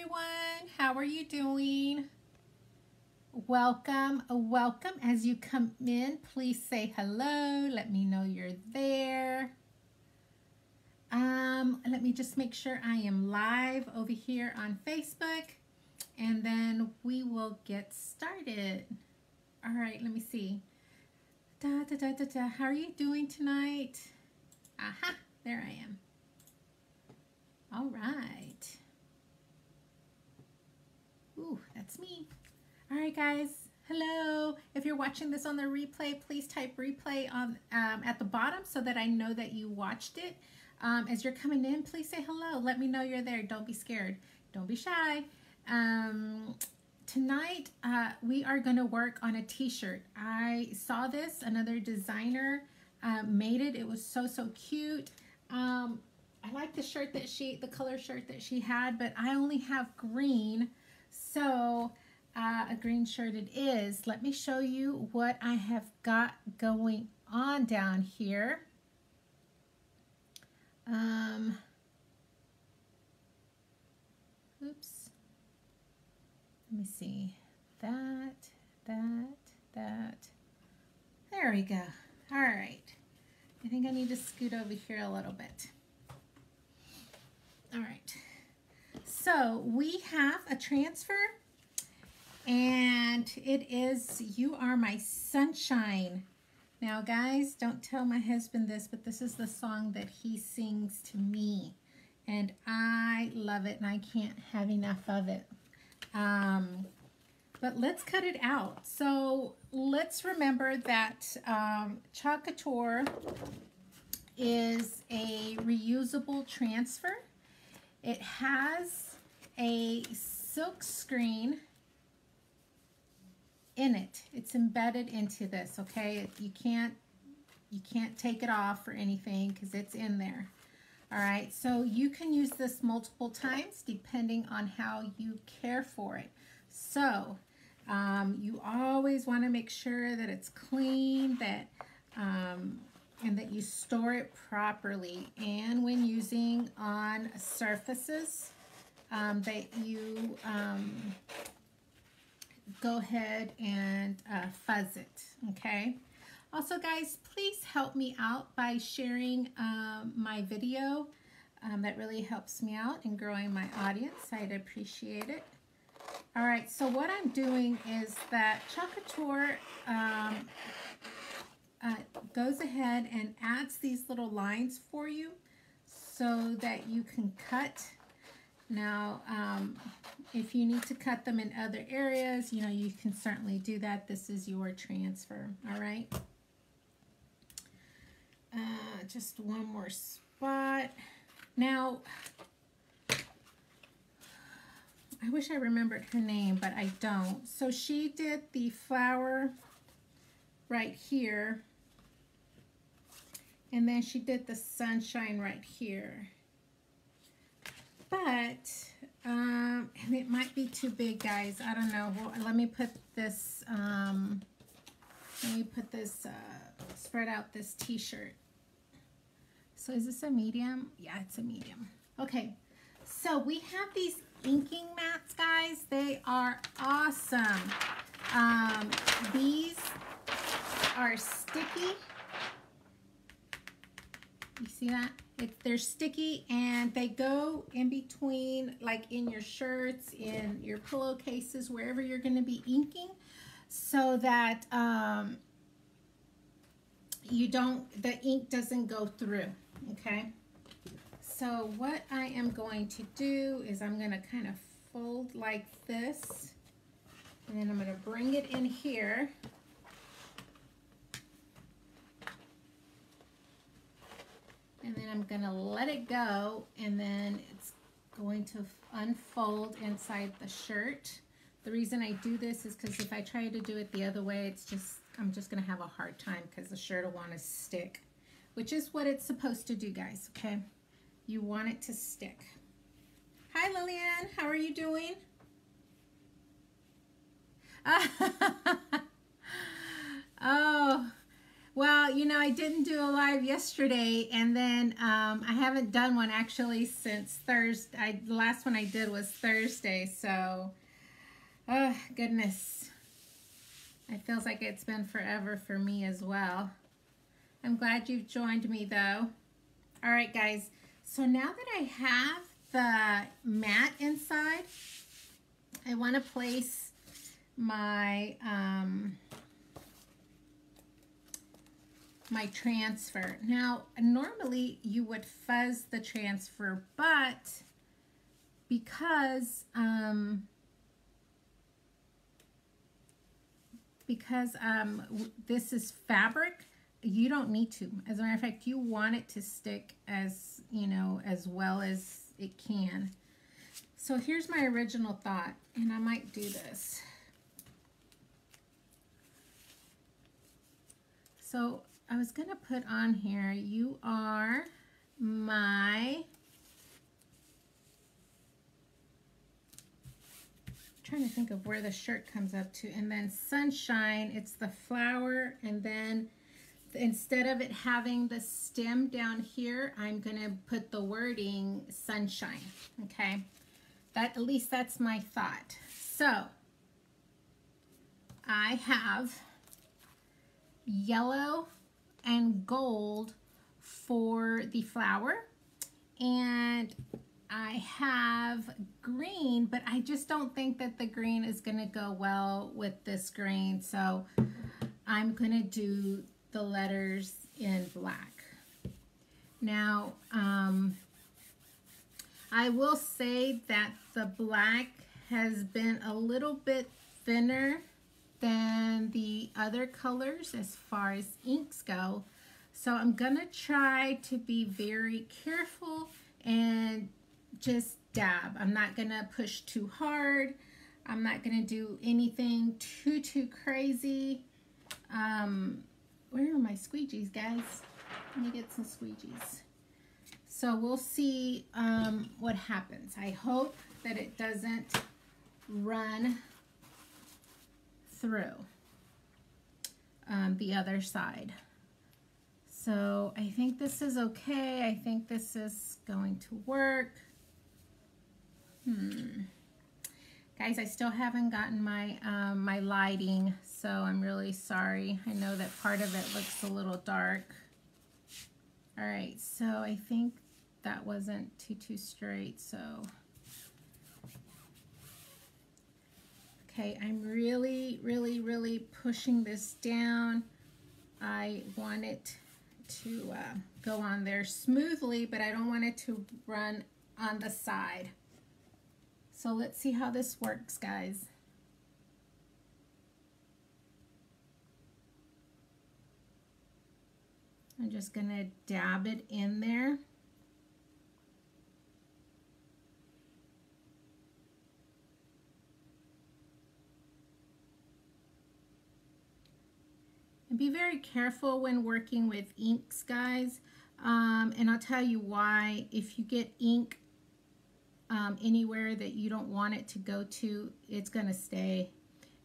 everyone. How are you doing? Welcome, welcome. As you come in, please say hello. Let me know you're there. Let me just make sure I am live over here on Facebook, and then we will get started. All right, let me see. How are you doing tonight? Aha, there I am. All right. Ooh, that's me. All right, guys. Hello. If you're watching this on the replay, please type replay on at the bottom so that I know that you watched it. As you're coming in, please say hello. Let me know you're there. Don't be scared. Don't be shy. Tonight, we are going to work on a t-shirt. I saw this. Another designer made it. It was so cute. I like the shirt that the color shirt that she had, but I only have green. So a green shirt it is. Let me show you what I have got going on down here. Oops. Let me see. That. There we go. All right. I think I need to scoot over here a little bit. All right. So we have a transfer, and it is "You Are My Sunshine." Now, guys, don't tell my husband this, but this is the song that he sings to me, and I love it, and I can't have enough of it. But let's cut it out. So let's remember that Chalk Couture is a reusable transfer. It has a silk screen in it. It's embedded into this, okay? You can't take it off or anything because it's in there. All right, so you can use this multiple times depending on how you care for it. So you always want to make sure that it's clean, that and that you store it properly. And when using on surfaces, that you go ahead and fuzz it, okay? Also, guys, please help me out by sharing my video. That really helps me out in growing my audience. I'd appreciate it. All right, so what I'm doing is that Chalk Couture goes ahead and adds these little lines for you so that you can cut. Now, if you need to cut them in other areas, you know, you can certainly do that. This is your transfer, all right? Just one more spot. Now, I wish I remembered her name, but I don't. So she did the flower right here, and then she did the sunshine right here. But, and it might be too big, guys. I don't know. Well, let me put this, spread out this t-shirt. So is this a medium? Yeah, it's a medium. Okay, so we have these inking mats, guys. They are awesome. These are sticky. You see that? They're sticky, and they go in between, like in your shirts, in your pillowcases, wherever you're going to be inking, so that the ink doesn't go through, okay? So what I am going to do is I'm going to kind of fold like this, and then I'm going to bring it in here. And then I'm going to let it go, and then it's going to unfold inside the shirt. The reason I do this is because if I try to do it the other way, I'm just going to have a hard time because the shirt will want to stick, which is what it's supposed to do, guys, okay? You want it to stick. Hi, Lillian. How are you doing? Oh, Well, you know, I didn't do a live yesterday, and then I haven't done one actually since Thursday. The last one I did was Thursday, so, oh, goodness. It feels like it's been forever for me as well. I'm glad you've joined me, though. All right, guys. So now that I have the mat inside, I want to place my my transfer. Now, normally you would fuzz the transfer, but because this is fabric, you don't need to. As a matter of fact, you want it to stick as, you know, as well as it can. So here's my original thought, and I might do this. So I was going to put on here, you are my, trying to think of where the shirt comes up to, and then sunshine, it's the flower, and then instead of it having the stem down here, I'm going to put the wording sunshine, okay? That, at least that's my thought. So I have yellow and gold for the flower, and I have green, but I just don't think that the green is going to go well with this green, so I'm going to do the letters in black. Now, I will say that the black has been a little bit thinner than the other colors as far as inks go. So I'm gonna try to be very careful and just dab. I'm not gonna push too hard. I'm not gonna do anything too crazy. Where are my squeegees, guys? Let me get some squeegees. So we'll see what happens. I hope that it doesn't run through the other side. So I think this is okay. I think this is going to work. Guys, I still haven't gotten my my lighting, so I'm really sorry. I know that part of it looks a little dark. All right, so I think that wasn't too straight, so. Okay, I'm really pushing this down. I want it to go on there smoothly, but I don't want it to run on the side. So let's see how this works, guys. I'm just gonna dab it in there. And be very careful when working with inks, guys. And I'll tell you why. If you get ink anywhere that you don't want it to go to, it's gonna stay.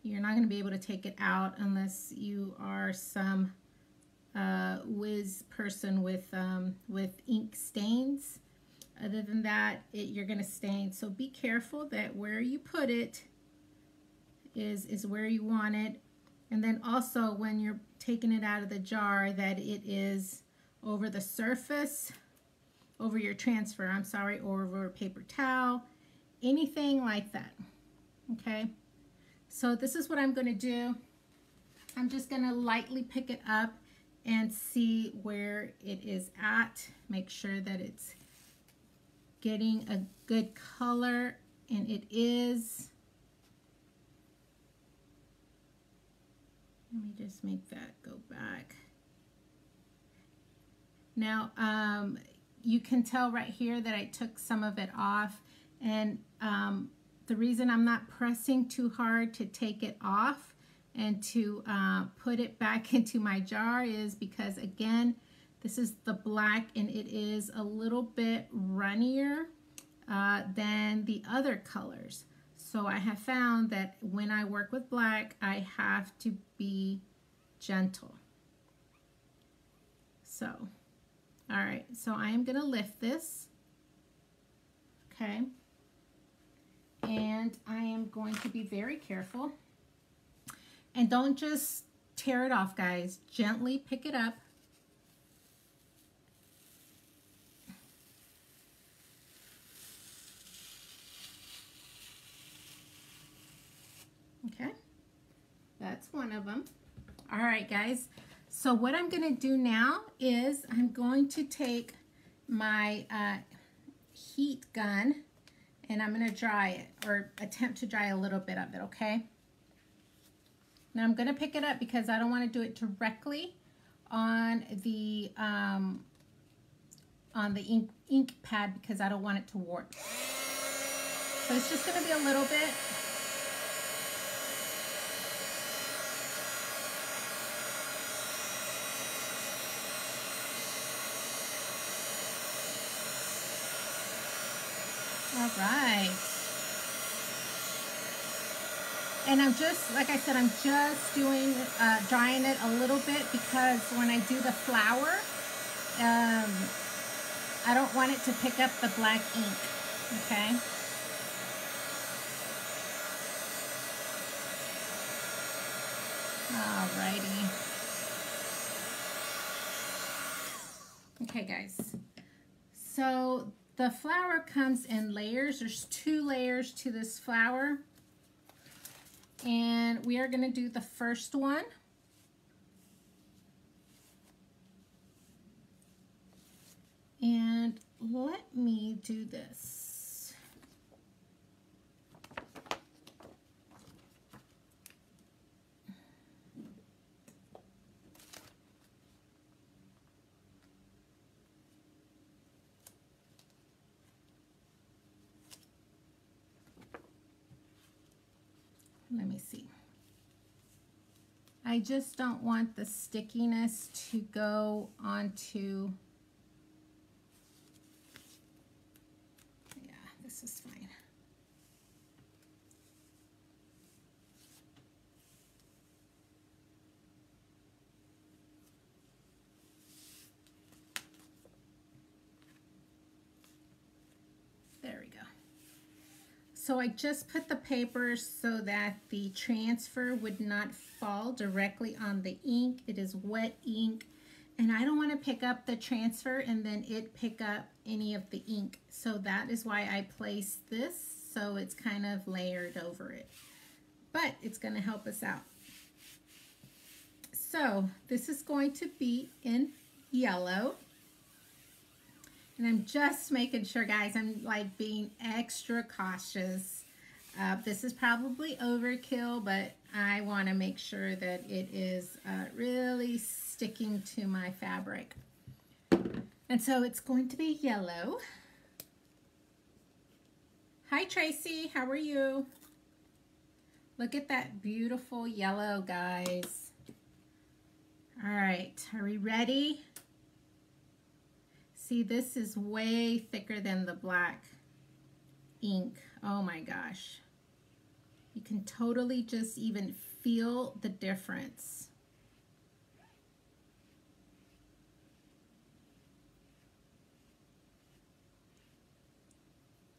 You're not gonna be able to take it out unless you are some whiz person with ink stains. Other than that, you're gonna stain. So be careful that where you put it is where you want it. And then also when you're taking it out of the jar, that it is over the surface, over your transfer, I'm sorry, or over a paper towel, anything like that, okay? So this is what I'm gonna do. I'm just gonna lightly pick it up and see where it is at. Make sure that it's getting a good color, and it is. Let me just make that go back. Now, you can tell right here that I took some of it off, and the reason I'm not pressing too hard to take it off and to put it back into my jar is because, again, this is the black, and it is a little bit runnier than the other colors. So I have found that when I work with black, I have to be gentle. so. All right, so I am going to lift this, okay, and I am going to be very careful, and don't just tear it off, guys. Gently pick it up. Okay, that's one of them. All right, guys. So what I'm going to do now is I'm going to take my heat gun and I'm going to dry it, or attempt to dry a little bit of it, okay? Now I'm going to pick it up because I don't want to do it directly on the ink pad because I don't want it to warp. So it's just going to be a little bit. All right. And I'm just, like I said, I'm just doing, drying it a little bit because when I do the flower, I don't want it to pick up the black ink, okay? Alrighty. Okay, guys. So the flower comes in layers. There's 2 layers to this flower. And we are going to do the first one. And let me do this. Let me see. I just don't want the stickiness to go onto, yeah, this is fine. There we go. So I just put the paper so that the transfer would not fall directly on the ink. It is wet ink, and I don't want to pick up the transfer and then it pick up any of the ink. So that is why I placed this, so it's kind of layered over it. But it's going to help us out. So this is going to be in yellow. And I'm just making sure, guys, I'm like being extra cautious. This is probably overkill, but I want to make sure that it is really sticking to my fabric. And so it's going to be yellow. Hi, Tracy. How are you? Look at that beautiful yellow, guys. All right, are we ready? See, this is way thicker than the black ink. Oh my gosh. You can totally just even feel the difference.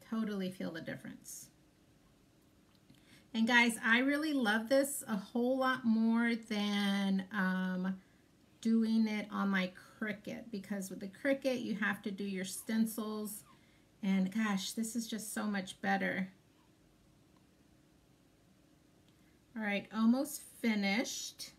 Totally feel the difference. And guys, I really love this a whole lot more than doing it on my Cricut, because with the Cricut you have to do your stencils, and gosh, this is just so much better. All right, almost finished.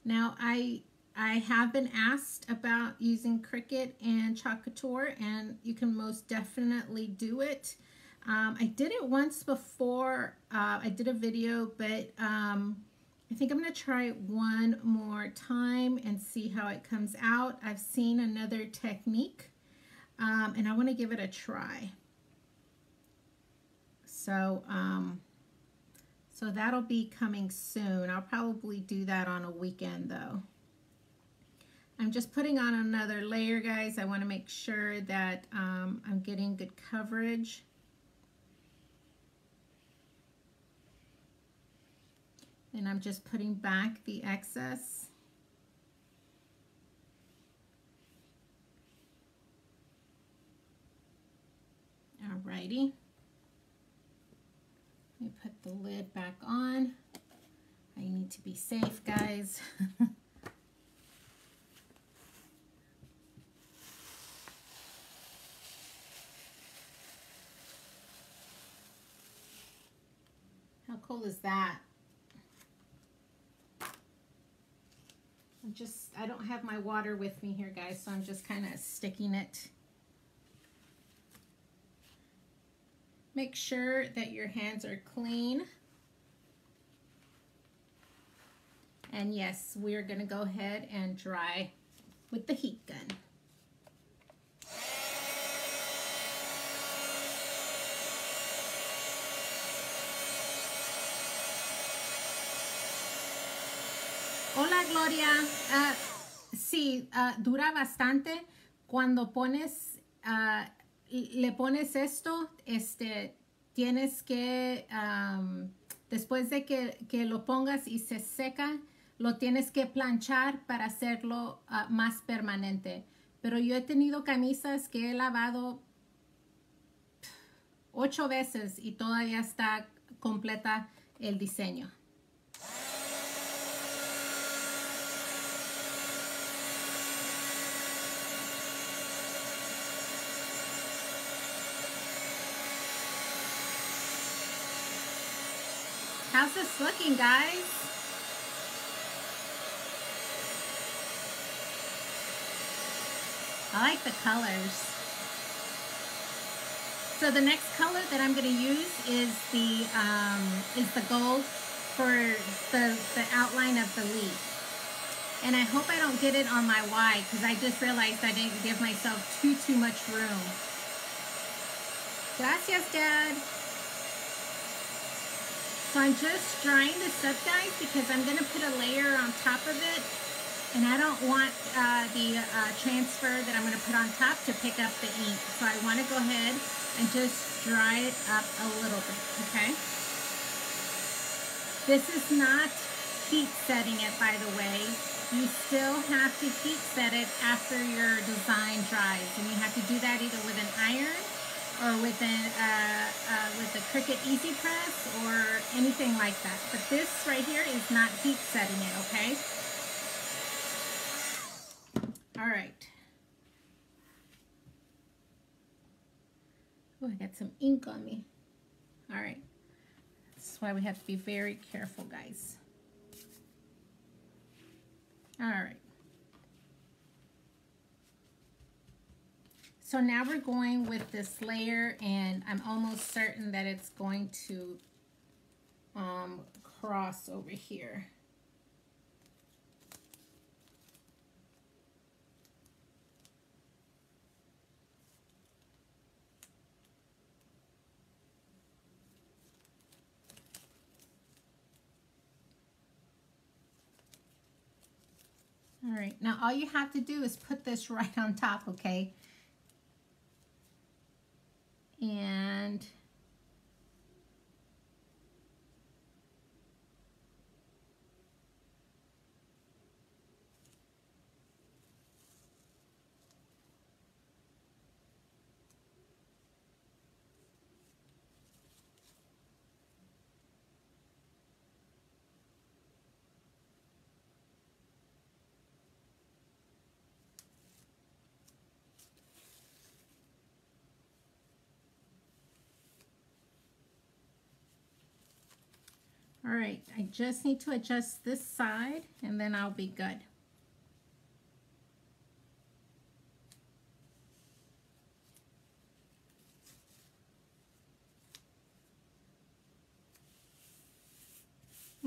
Now I have been asked about using Cricut and Chalk Couture, and you can most definitely do it. I did it once before. I did a video, but I think I'm going to try it one more time and see how it comes out. I've seen another technique, and I want to give it a try. So, so that'll be coming soon. I'll probably do that on a weekend, though. I'm just putting on another layer, guys. I want to make sure that I'm getting good coverage. and I'm just putting back the excess. Alrighty. Let me put the lid back on. I need to be safe, guys. How cool is that? I don't have my water with me here, guys, so I'm just kind of sticking it. Make sure that your hands are clean. And yes, we're going to go ahead and dry with the heat gun. Hola, Gloria. Sí, dura bastante. Cuando pones, le pones esto, tienes que, después de que lo pongas y se seca, lo tienes que planchar para hacerlo más permanente. Pero yo he tenido camisas que he lavado 8 veces y todavía está completa el diseño. How's this looking, guys? I like the colors. So the next color that I'm going to use is the gold for the outline of the leaf. And I hope I don't get it on my Y, because I just realized I didn't give myself too much room. Gracias, Dad. So I'm just drying this up, guys, because I'm going to put a layer on top of it. And I don't want the transfer that I'm going to put on top to pick up the ink. So I want to go ahead and just dry it up a little bit, okay? This is not heat setting it, by the way. You still have to heat set it after your design dries. And you have to do that either with an iron or with a Cricut Easy Press or anything like that. But this right here is not heat setting it, okay? All right. Oh, I got some ink on me. All right. This is why we have to be very careful, guys. All right. So now we're going with this layer, and I'm almost certain that it's going to cross over here. All right, now all you have to do is put this right on top, okay? And all right, I just need to adjust this side and then I'll be good.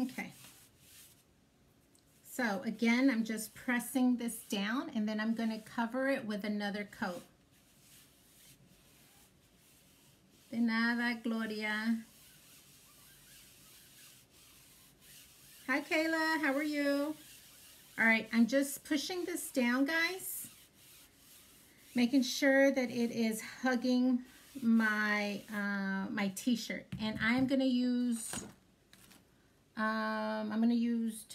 Okay. So again, I'm just pressing this down and then I'm going to cover it with another coat. De nada, Gloria. Hi, Kayla. How are you? All right, I'm just pushing this down, guys. Making sure that it is hugging my my t-shirt. And I'm going to use I'm going to use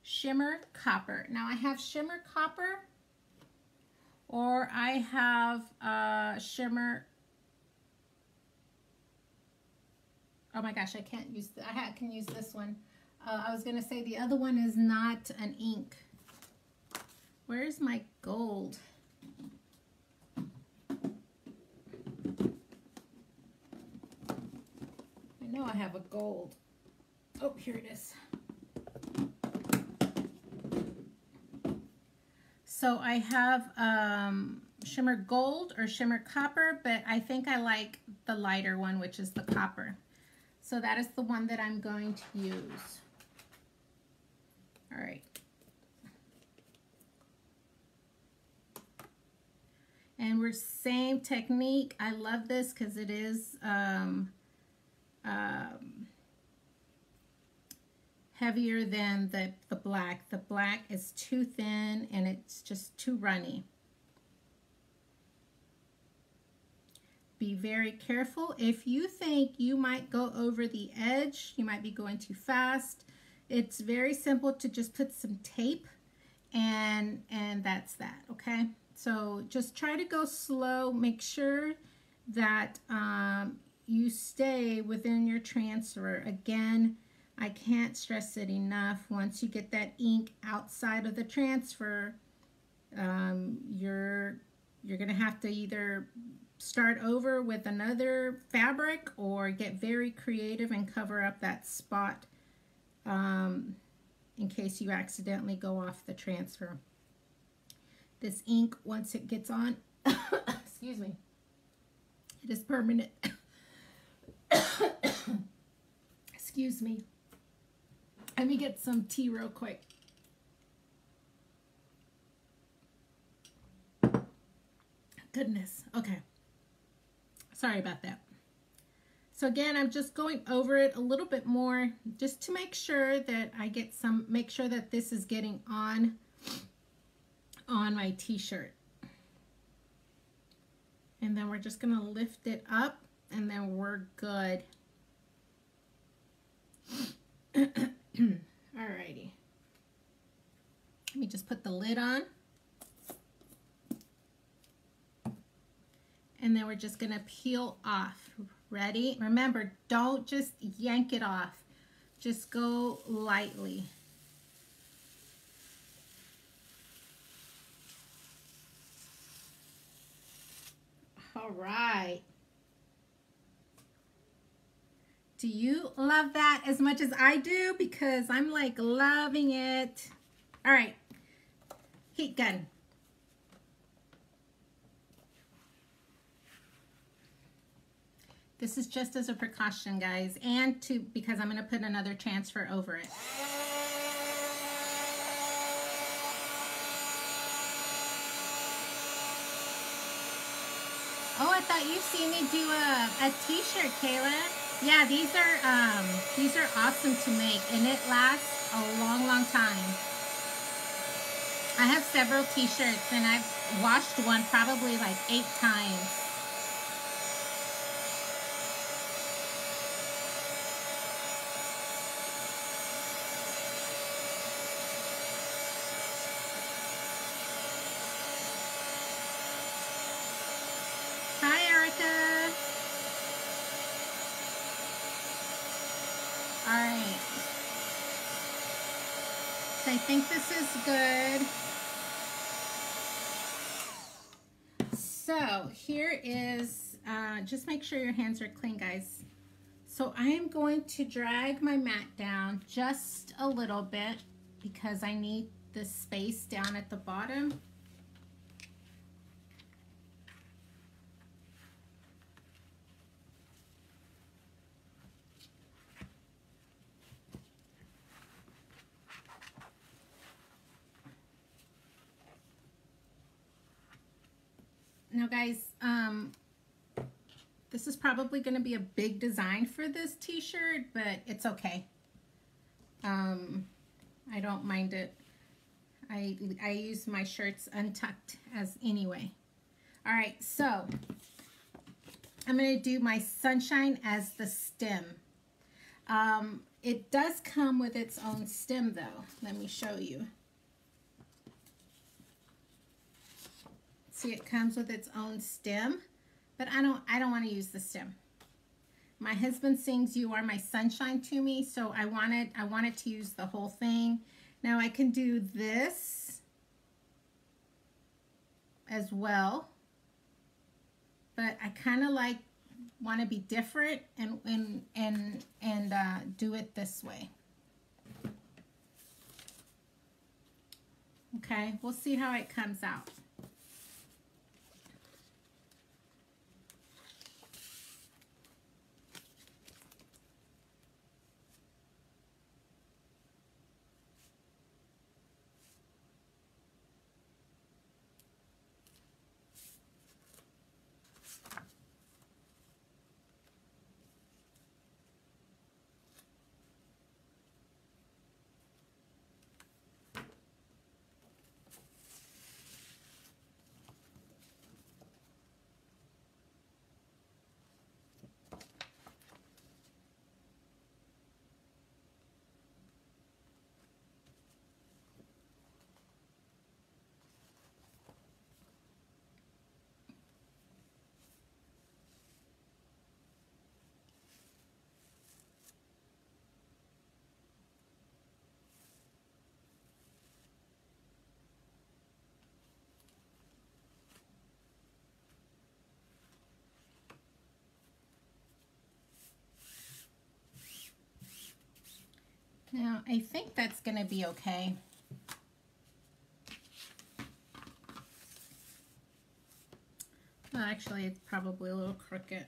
shimmer copper. Now I have shimmer copper, or I have shimmer. Oh my gosh, I can't use, I can use this one. I was going to say the other one is not an ink. Where's my gold? I know I have a gold. Oh, here it is. So I have shimmer gold or shimmer copper, but I think I like the lighter one, which is the copper. So that is the one that I'm going to use. All right. And we're same technique. I love this because it is heavier than the black. The black is too thin and it's just too runny. Be very careful. If you think you might go over the edge, you might be going too fast, it's very simple to just put some tape and that's that, okay? So just try to go slow. Make sure that you stay within your transfer. Again, I can't stress it enough. Once you get that ink outside of the transfer, you're gonna have to either start over with another fabric or get very creative and cover up that spot in case you accidentally go off the transfer. This ink, once it gets on, excuse me, it is permanent. Excuse me. Let me get some tea real quick. Goodness. Okay. Sorry about that. So again, I'm just going over it a little bit more just to make sure that I get some, make sure that this is getting on my t-shirt. And then we're just gonna lift it up and then we're good. Alrighty. Let me just put the lid on. And then we're just gonna peel off. Ready? Remember, don't just yank it off. Just go lightly. All right. Do you love that as much as I do? Because I'm like loving it. All right, heat gun. This is just as a precaution, guys, and because I'm going to put another transfer over it. Oh, I thought you'd see me do a t-shirt, Kayla. Yeah, these are awesome to make, and it lasts a long, long time. I have several t-shirts, and I've washed one probably like 8 times. Alright, so I think this is good. So here is, just make sure your hands are clean, guys. So I am going to drag my mat down just a little bit because I need this space down at the bottom. Now guys, this is probably going to be a big design for this t-shirt, but it's okay. I don't mind it. I use my shirts untucked as anyway. All right, so I'm going to do my sunshine as the stem. It does come with its own stem though. Let me show you. See, it comes with its own stem, but I don't want to use the stem. My husband sings "You Are My Sunshine" to me, so I wanted to use the whole thing. Now I can do this as well, but I kind of want to be different and do it this way. Okay, we'll see how it comes out. Now, I think that's going to be okay. Well, actually, it's probably a little crooked.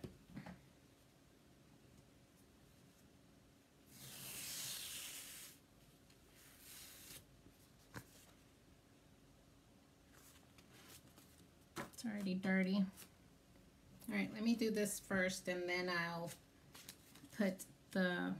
It's already dirty. All right, let me do this first, and then I'll put the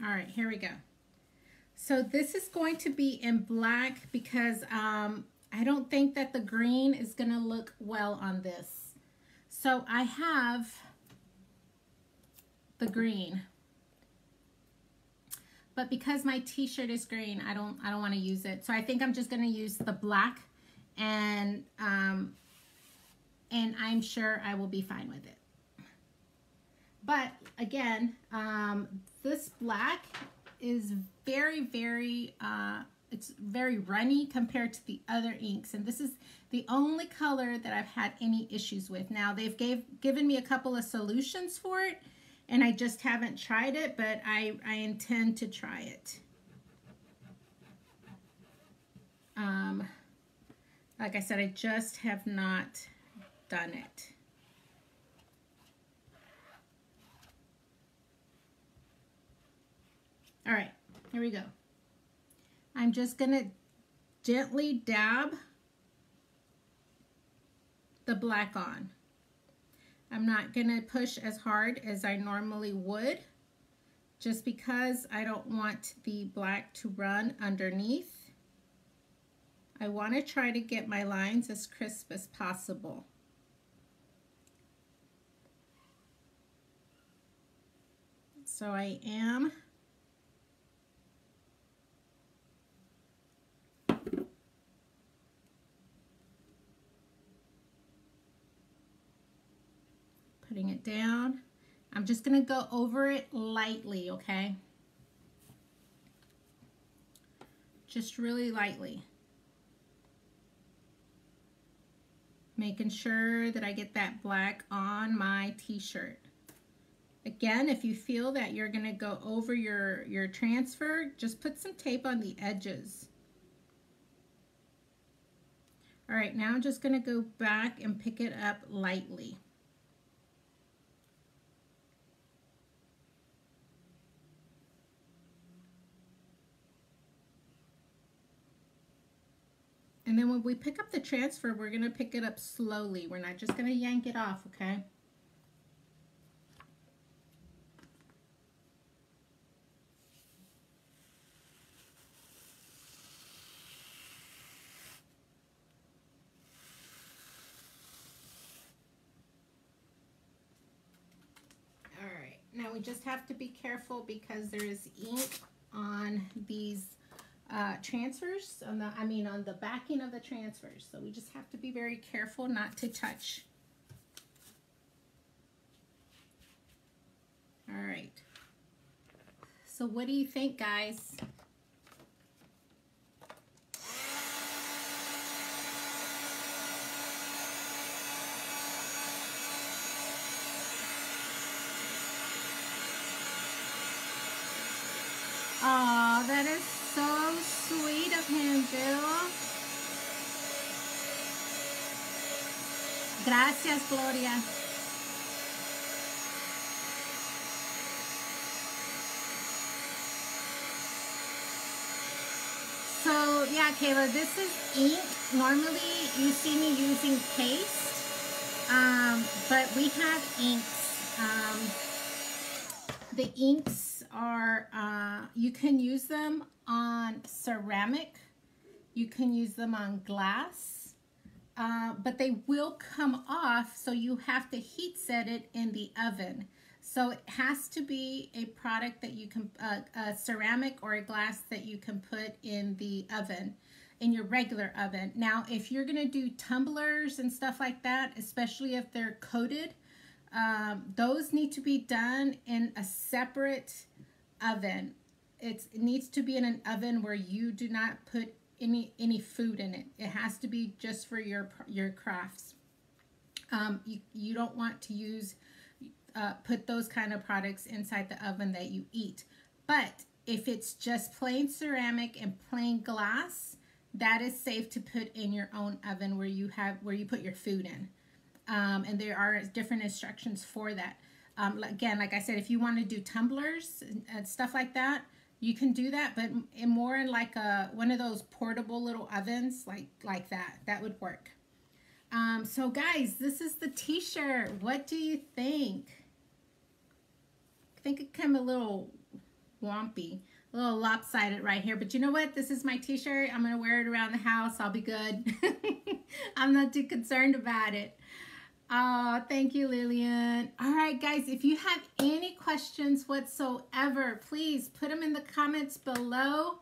All right, here we go. So this is going to be in black because I don't think that the green is going to look well on this. So I have the green, but because my t-shirt is green, I don't want to use it. So I think I'm just going to use the black, and I'm sure I will be fine with it. But again, this black is very, it's very runny compared to the other inks. And this is the only color that I've had any issues with. Now, they've given me a couple of solutions for it, and I just haven't tried it, but I intend to try it. Like I said, I just have not done it. All right, here we go. I'm just gonna gently dab the black on. I'm not gonna push as hard as I normally would, just because I don't want the black to run underneath. I want to try to get my lines as crisp as possible. So I am putting it down. I'm just going to go over it lightly, okay? Just really lightly. Making sure that I get that black on my t-shirt. Again, if you feel that you're going to go over your transfer, just put some tape on the edges. All right, now I'm just going to go back and pick it up lightly. And then when we pick up the transfer, we're going to pick it up slowly. We're not just going to yank it off, okay? All right, now we just have to be careful because there is ink on these transfers, on the backing of the transfers. So we just have to be very careful not to touch. All right. So what do you think, guys? Oh, that is so sweet of him, Bill. Gracias, Gloria. So, yeah, Kayla, this is ink. Normally, you see me using paste, but we have inks. The inks are, you can use them on ceramic, you can use them on glass, but they will come off, so you have to heat set it in the oven. So it has to be a product that you can, a ceramic or a glass that you can put in the oven, in your regular oven. Now, if you're gonna do tumblers and stuff like that, especially if they're coated, those need to be done in a separate oven. It needs to be in an oven where you do not put any food in it. It has to be just for your crafts. You don't want to use put those kind of products inside the oven that you eat. But if it's just plain ceramic and plain glass, that is safe to put in your own oven where you put your food in. And there are different instructions for that. Again, like I said, if you want to do tumblers and stuff like that, you can do that, but more in like one of those portable little ovens, like that. That would work. So guys, this is the t-shirt. What do you think? I think it came a little wompy, a little lopsided right here, but you know what? This is my t-shirt. I'm gonna wear it around the house. I'll be good. I'm not too concerned about it. Oh, thank you, Lillian. All right, guys, if you have any questions whatsoever, please put them in the comments below.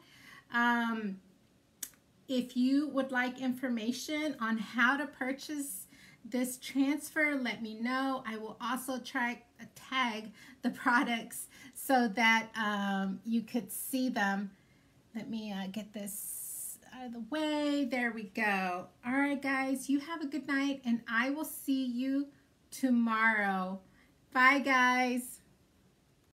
If you would like information on how to purchase this transfer, let me know. I will also tag the products so that you could see them. Let me get this out of the way. There we go. All right, guys, you have a good night, and I will see you tomorrow. Bye, guys.